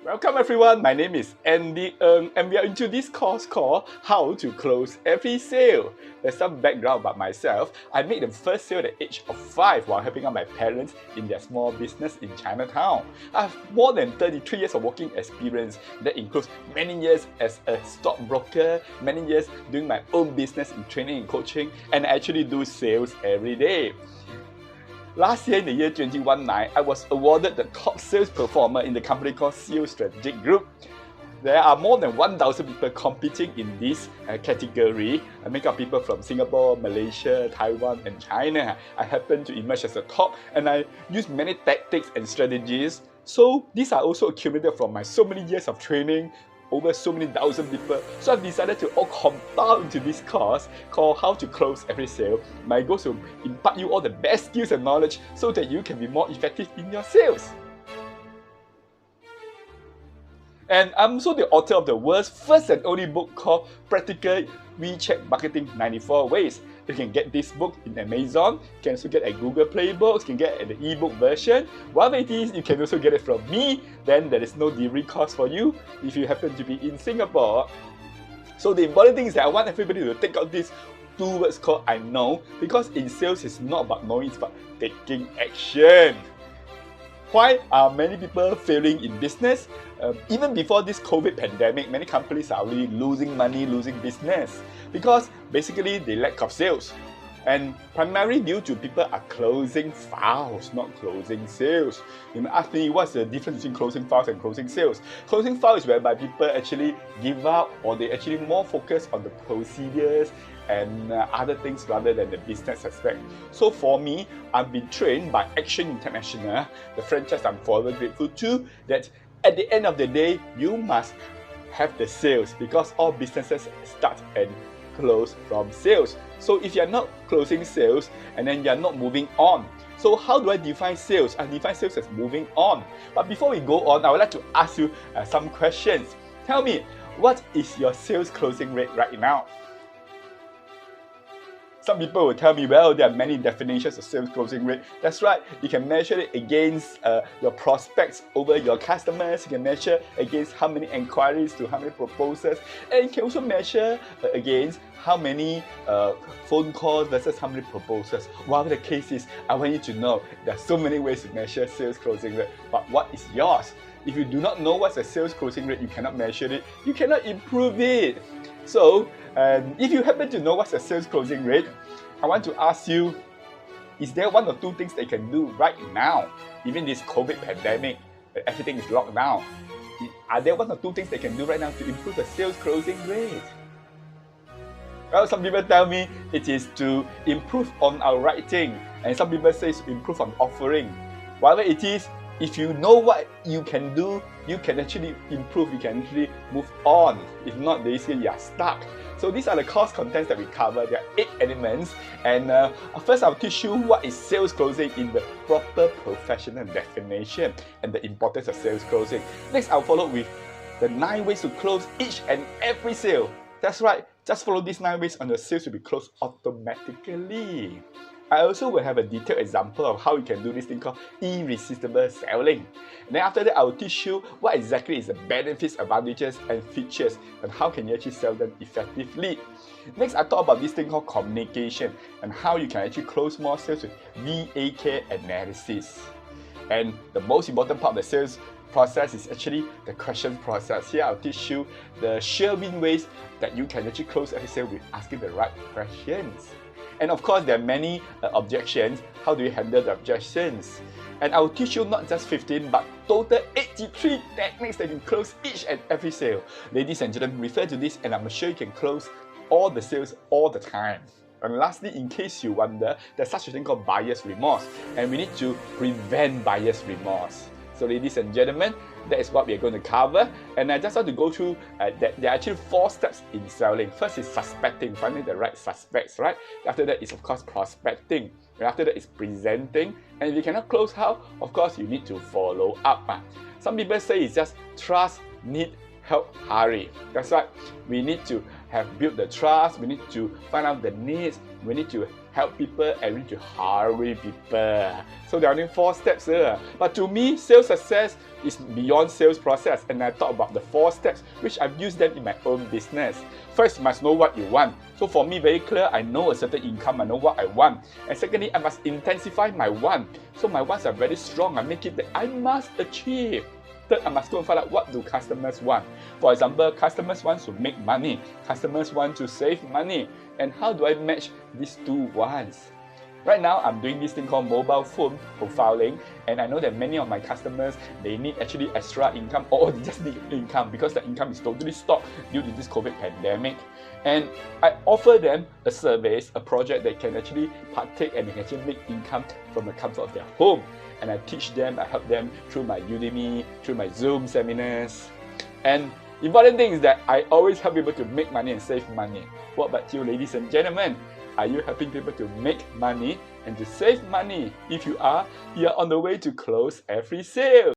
Welcome everyone, my name is Andy Ng and we are into this course called How to Close Every Sale. There's some background about myself. I made the first sale at the age of 5 while helping out my parents in their small business in Chinatown. I have more than 33 years of working experience. That includes many years as a stockbroker, many years doing my own business in training and coaching, and I actually do sales every day. Last year, in the year 2019, I was awarded the top sales performer in the company called CEO Strategic Group. There are more than 1,000 people competing in this category. I make up people from Singapore, Malaysia, Taiwan, and China. I happen to emerge as the top, and I use many tactics and strategies. So these are also accumulated from my so many years of training, over so many thousand people. So I've decided to all compile into this course called How to Close Every Sale. My goal is to impart you all the best skills and knowledge so that you can be more effective in your sales. And I'm also the author of the world's first and only book called Practical WeChat Marketing 94 Ways. You can get this book in Amazon, you can also get at Google Play Books, you can get at the ebook version. Whatever it is, you can also get it from me. Then there is no delivery cost for you if you happen to be in Singapore. So the important thing is that I want everybody to take out these two words called I know, because in sales it's not about knowing, it's about taking action. Why are many people failing in business? Even before this COVID pandemic, many companies are already losing money, losing business, because basically they lack of sales. And primarily due to people are closing files, not closing sales. You may ask me, what's the difference between closing files and closing sales? Closing files is whereby people actually give up, or they actually more focus on the procedures and other things rather than the business aspect. So for me, I've been trained by Action International, the franchise I'm forever grateful to, that at the end of the day, you must have the sales, because all businesses start and close from sales. So if you're not closing sales, and then you're not moving on. So how do I define sales? I define sales as moving on. But before we go on, I would like to ask you some questions. Tell me, what is your sales closing rate right now? Some people will tell me, well, there are many definitions of sales closing rate. That's right, you can measure it against your prospects over your customers. You can measure against how many inquiries to how many proposals. And you can also measure against how many phone calls versus how many proposals. Whatever the case is, I want you to know there are so many ways to measure sales closing rate. But what is yours? If you do not know what's a sales closing rate, you cannot measure it, you cannot improve it. So, if you happen to know what's a sales closing rate, I want to ask you, is there one or two things that you can do right now, even this COVID pandemic, everything is locked down? Are there one or two things they can do right now to improve the sales closing rate? Well, some people tell me it is to improve on our writing, and some people say it's to improve on offering. Whatever it is, if you know what you can do, you can actually improve, you can actually move on. If not, they say you are stuck. So these are the course contents that we cover. There are 8 elements. And first I'll teach you what is sales closing in the proper professional definition and the importance of sales closing. Next, I'll follow with the 9 ways to close each and every sale. That's right, just follow these 9 ways and your sales will be closed automatically. I also will have a detailed example of how you can do this thing called irresistible selling. And then after that, I will teach you what exactly is the benefits, advantages, and features, and how can you actually sell them effectively. Next, I talk about this thing called communication, and how you can actually close more sales with VAK analysis. And the most important part of the sales process is actually the question process. Here I'll teach you the sure win ways that you can actually close every sale with asking the right questions. And of course, there are many objections. How do you handle the objections? And I will teach you not just 15, but total 83 techniques that you can close each and every sale. Ladies and gentlemen, refer to this and I'm sure you can close all the sales all the time. And lastly, in case you wonder, there's such a thing called buyer's remorse, and we need to prevent buyer's remorse. So ladies and gentlemen, that is what we are going to cover. And I just want to go through that there are actually 4 steps in selling. First is suspecting, finding the right suspects, right? After that is of course prospecting. And after that is presenting. And if you cannot close how, of course you need to follow up. Some people say it's just trust, need, help, hurry. That's right. We need to have built the trust. We need to find out the needs. We need to help people, and we need to hurry people. So there are only 4 steps here. But to me, sales success is beyond sales process, and I talk about the 4 steps which I've used them in my own business. First, you must know what you want. So for me, very clear, I know a certain income, I know what I want. And secondly, I must intensify my want. So my wants are very strong, I make it that I must achieve. Third, I must go and find out what do customers want. For example, customers want to make money. Customers want to save money. And how do I match these 2 wants? Right now, I'm doing this thing called mobile phone profiling, and I know that many of my customers, they need actually extra income, or they just need income because the income is totally stopped due to this COVID pandemic. And I offer them a service, a project that can actually partake and they can actually make income from the comfort of their home. And I teach them, I help them through my Udemy, through my Zoom seminars. And important thing is that I always help people to make money and save money. What about you, ladies and gentlemen? Are you helping people to make money and to save money? If you are on the way to close every sale.